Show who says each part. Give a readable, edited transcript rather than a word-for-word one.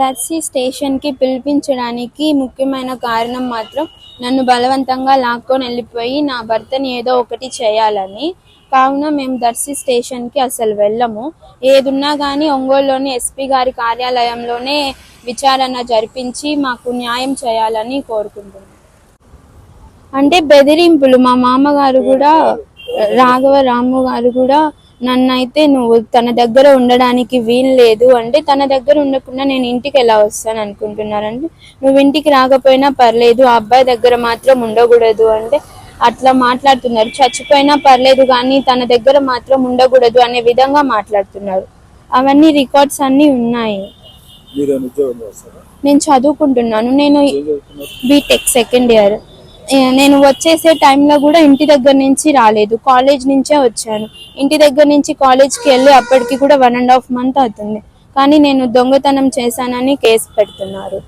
Speaker 1: దర్శి స్టేషన్కి పిలిపించడానికి ముఖ్యమైన కారణం మాత్రం నన్ను బలవంతంగా లాక్కొని వెళ్ళిపోయి నా భర్తని ఏదో ఒకటి చేయాలని. కావున మేము దర్శి స్టేషన్కి అసలు వెళ్ళము. ఏదున్నా కానీ ఒంగోలులోని ఎస్పీ గారి కార్యాలయంలోనే విచారణ జరిపించి మాకు న్యాయం చేయాలని కోరుకుంటున్నాం. అంటే బెదిరింపులు. మా మామగారు కూడా, రాఘవ రాము గారు కూడా నన్నైతే నువ్వు తన దగ్గర ఉండడానికి వీలు లేదు అంటే, తన దగ్గర ఉండకుండా నేను ఇంటికి ఎలా వస్తాను అనుకుంటున్నారంటే, నువ్వు ఇంటికి రాకపోయినా పర్లేదు, ఆ అబ్బాయి దగ్గర మాత్రం ఉండకూడదు అంటే అట్లా మాట్లాడుతున్నారు. చచ్చిపోయినా పర్లేదు కానీ తన దగ్గర మాత్రం ఉండకూడదు అనే విధంగా మాట్లాడుతున్నారు. అవన్నీ రికార్డ్స్ అన్నీ ఉన్నాయి. నేను చదువుకుంటున్నాను. నేను బీటెక్ సెకండ్ ఇయర్. నేను వచ్చేసే టైంలో కూడా ఇంటి దగ్గర నుంచి రాలేదు, కాలేజ్ నుంచే వచ్చాను. ఇంటి దగ్గర నుంచి కాలేజ్కి వెళ్ళి అప్పటికి కూడా 1.5 months అవుతుంది. కానీ నేను దొంగతనం చేశానని కేసు పెడుతున్నారు.